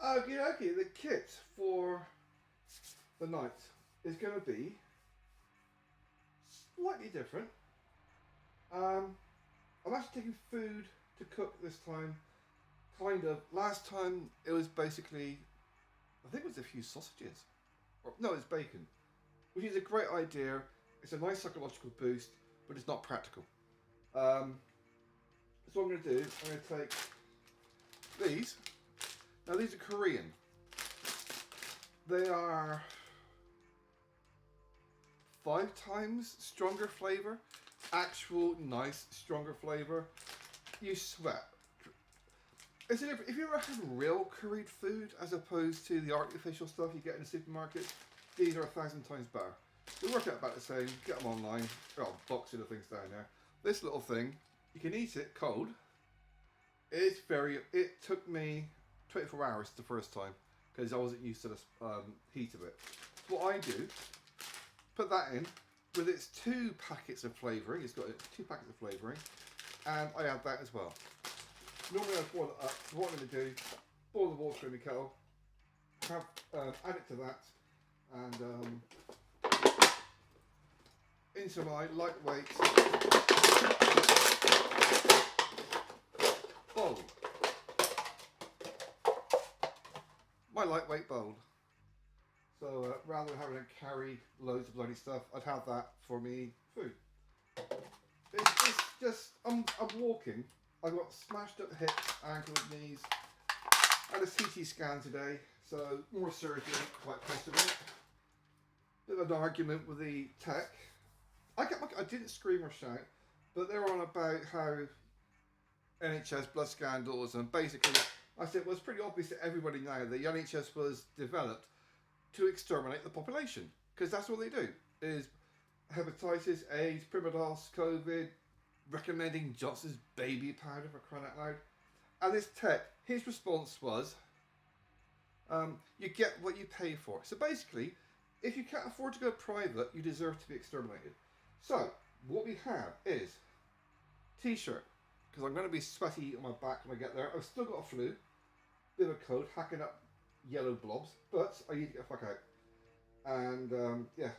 Okay, okay. The kit for the night is going to be slightly different. I'm actually taking food to cook this time. Kind of. Last time it was basically, I think it was a few sausages. Or, no, it's bacon, which is a great idea. It's a nice psychological boost, but it's not practical. Um, so what I'm going to do, I'm going to take these. Now these are Korean. They are 5 times stronger flavor. Actual nice stronger flavor. You sweat. If you ever had real Korean food as opposed to the artificial stuff you get in the supermarket, these are 1,000 times better. They work out about the same. Get them online. There are boxes of things down there. This little thing, you can eat it cold. It took me 24 hours the first time because I wasn't used to the heat of it. So what I do, put that in with its 2 packets of flavouring. It's got 2 packets of flavouring, and I add that as well. Normally I boil it up. So what I'm going to do, boil the water in the kettle, add it to that, and into my lightweight bowl. My lightweight bowl. So rather than having to carry loads of bloody stuff, I'd have that for me food. It's just, I'm walking. I've got smashed up hips, ankles, knees. I had a CT scan today, so more surgery, quite possibly. Bit of an argument with the tech. I didn't scream or shout, but they were on about how NHS blood scandals, and basically I said, well, it's pretty obvious to everybody now that the NHS was developed to exterminate the population, because that's what they do, is hepatitis, AIDS, primidos, COVID, recommending Johnson's baby powder for crying out loud. And this tech, his response was, you get what you pay for. So basically, if you can't afford to go private, you deserve to be exterminated. So, what we have is t-shirt, because I'm going to be sweaty on my back when I get there. I've still got a flu, bit of a cold, hacking up yellow blobs, but I need to get the fuck out. And yeah,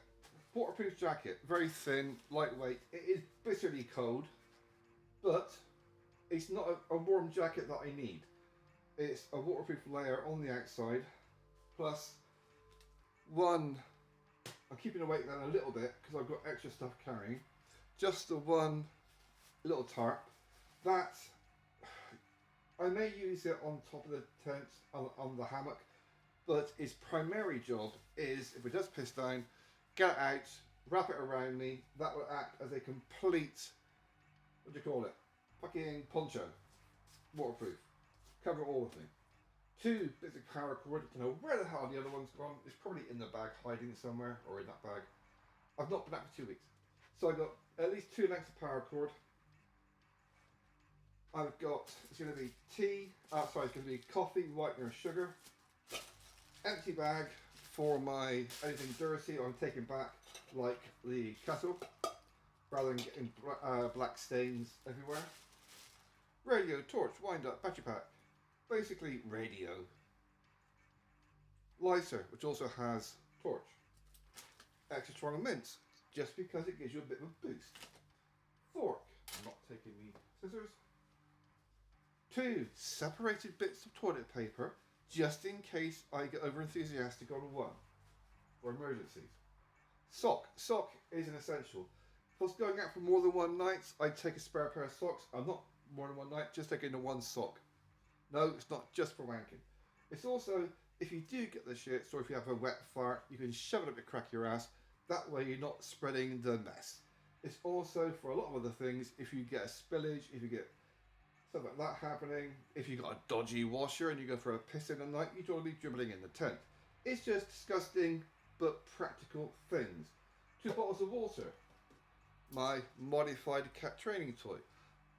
waterproof jacket, very thin, lightweight. It is bitterly cold, but it's not a warm jacket that I need. It's a waterproof layer on the outside, plus one, I'm keeping the weight down a little bit because I've got extra stuff carrying, just the one little tarp. That, I may use it on top of the tent, on the hammock, but its primary job is, if it does piss down, get it out, wrap it around me. That will act as a complete, what do you call it, fucking poncho, waterproof, cover all of me. 2 bits of paracord. I don't know where the hell the other one's gone. It's probably in the bag, hiding somewhere, or in that bag. I've not been out for 2 weeks, so I've got at least 2 lengths of paracord. I've got, it's going to be it's going to be coffee, whitener, sugar. Empty bag for my anything dirty I'm taking back, like the kettle, rather than getting black stains everywhere. Radio, torch, wind up, battery pack. Basically radio. Lighter, which also has torch. Extra strong mints, just because it gives you a bit of a boost. Fork, I'm not taking the scissors. 2 separated bits of toilet paper, just in case I get over enthusiastic on one, for emergencies. Sock is an essential. If I was going out for more than one night, I'd take a spare pair of socks. I'm not more than one night, just taking the one sock. No, it's not just for wanking. It's also, if you do get the shits, or if you have a wet fart, you can shove it up the crack of your ass. That way you're not spreading the mess. It's also for a lot of other things, if you get a spillage, if you get stuff like that happening, if you've got a dodgy washer and you go for a piss in the night, you don't want to be dribbling in the tent. It's just disgusting, but practical things. 2 bottles of water. My modified cat training toy.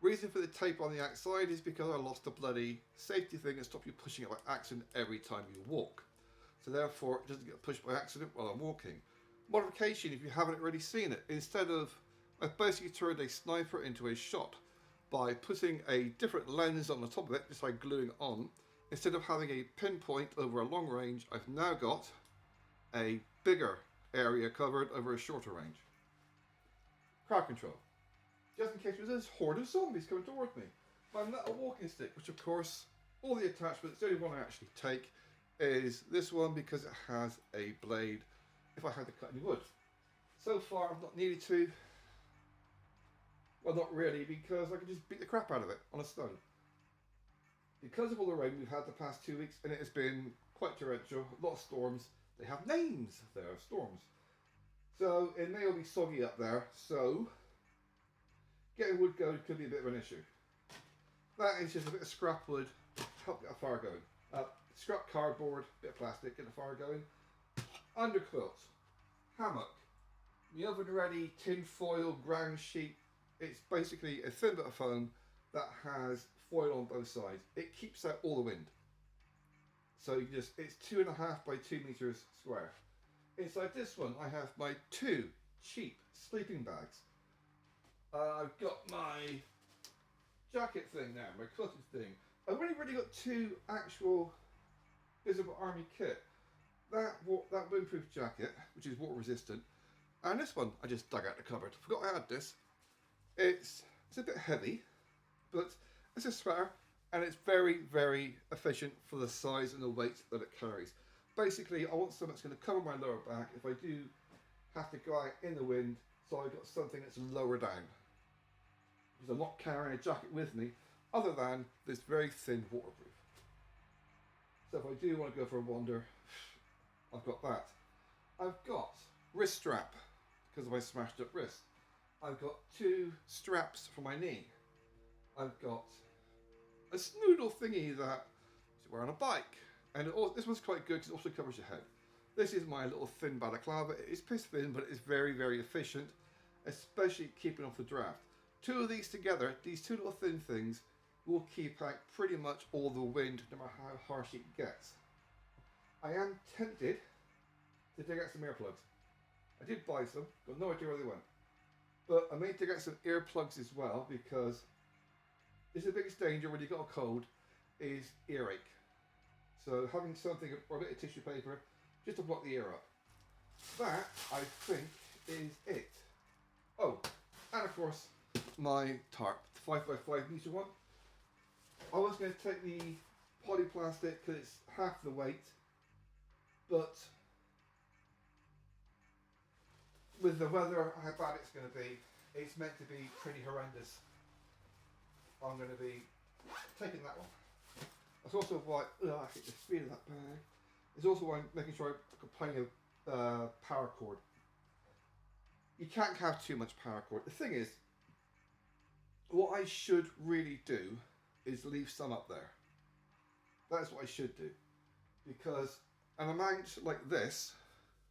Reason for the tape on the outside is because I lost a bloody safety thing and stopped you pushing it by accident every time you walk. So therefore it doesn't get pushed by accident while I'm walking. Modification, if you haven't already seen it, instead of, I've basically turned a sniper into a shot by putting a different lens on the top of it, just by gluing it on, instead of having a pinpoint over a long range, I've now got a bigger area covered over a shorter range. Crowd control. Just in case there's this horde of zombies coming towards me. My little walking stick, which of course, all the attachments, the only one I actually take is this one because it has a blade if I had to cut any wood. So far I've not needed to. Well, not really, because I can just beat the crap out of it on a stone. Because of all the rain we've had the past 2 weeks, and it has been quite torrential, a lot of storms, they have names there, storms. So it may all be soggy up there, so getting wood going could be a bit of an issue. That is just a bit of scrap wood to help get a fire going. Scrap cardboard, bit of plastic, get the fire going. Underquilt, hammock, the oven ready tin foil ground sheet. It's basically a thin bit of foam that has foil on both sides. It keeps out all the wind. So it's 2.5 by 2 meters square. Inside this one I have my 2 cheap sleeping bags. I've got my jacket thing now, my quilted thing. I've only really got 2 actual visible army kit. That windproof jacket, which is water resistant, and this one I just dug out the cupboard. Forgot I had this. It's a bit heavy, but it's a sweater, and it's very, very efficient for the size and the weight that it carries. Basically, I want something that's going to cover my lower back if I do have to go out in the wind, so I've got something that's lower down. Because I'm not carrying a jacket with me, other than this very thin waterproof. So if I do want to go for a wander, I've got that. I've got wrist strap, because of my smashed up wrist. I've got 2 straps for my knee. I've got a snoodle thingy that you wear on a bike. And this one's quite good because it also covers your head. This is my little thin balaclava. It's piss thin, but it's very, very efficient, especially keeping off the draft. 2 of these together, these 2 little thin things, will keep out pretty much all the wind, no matter how harsh it gets. I am tempted to dig out some earplugs. I did buy some, got no idea where they went. But I may dig out some earplugs as well, because it's the biggest danger when you've got a cold is earache. So having something, or a bit of tissue paper, just to block the ear up. That, I think, is it. Oh, and of course, my tarp, the 5x5 meter one. I was going to take the polyplastic because it's half the weight, but with the weather, how bad it's going to be, it's meant to be pretty horrendous. I'm going to be taking that one. That's also why I hate the speed of that bag. It's also why I'm making sure I've got plenty of power cord. You can't have too much power cord. The thing is, what I should really do is leave some up there. That's what I should do. Because an amount like this,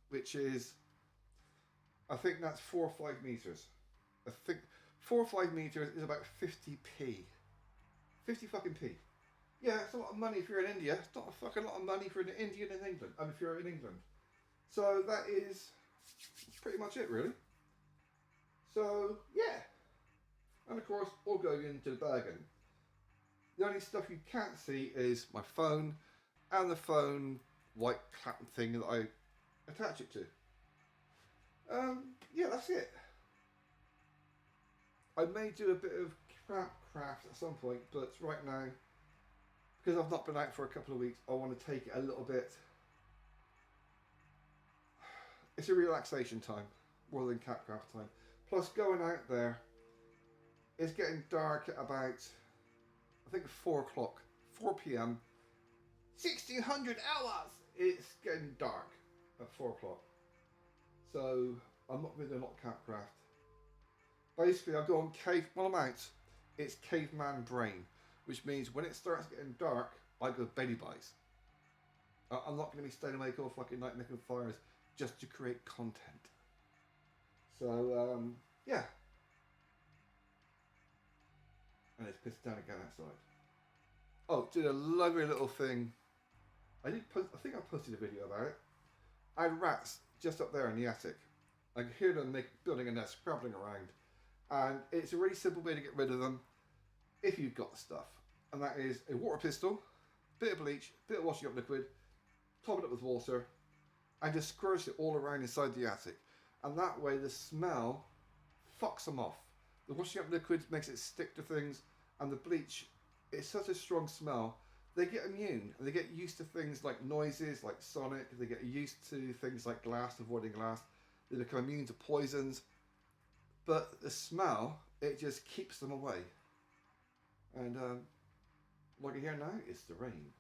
which is, I think that's 4 or 5 meters. I think 4 or 5 meters is about 50p. 50 fucking p. Yeah, it's a lot of money if you're in India. It's not a fucking lot of money for an Indian in England. I mean, if you're in England. So that is pretty much it, really. So, yeah. And of course, all going into the bagging. The only stuff you can't see is my phone and the phone white clamp thing that I attach it to. Yeah, that's it. I may do a bit of craft at some point, but right now, because I've not been out for a couple of weeks, I want to take it a little bit. It's a relaxation time more than campcraft time. Plus, going out there, it's getting dark at about, I think, 4 o'clock, 4 p.m. 1600 hours! It's getting dark at 4 o'clock. So, I'm not really doing a lot of campcraft. Basically, I go on when I'm out, it's caveman brain, which means when it starts getting dark, I go belly buys. I'm not going to be staying awake all fucking night making fires just to create content. So, yeah. And it's pissed down again outside. Oh, did a lovely little thing. I think I posted a video about it. I had rats just up there in the attic. I could hear them building a nest, scrabbling around. And it's a really simple way to get rid of them if you've got the stuff. And that is a water pistol bit of bleach, bit of washing up liquid, top it up with water, and just squirt it all around inside the attic. And that way the smell fucks them off. The washing up liquid makes it stick to things, and the bleach, it's such a strong smell. They get immune, and they get used to things like noises, like sonic. They get used to things like glass, avoiding glass. They become immune to poisons. But the smell, it just keeps them away. And like I hear now, it's the rain.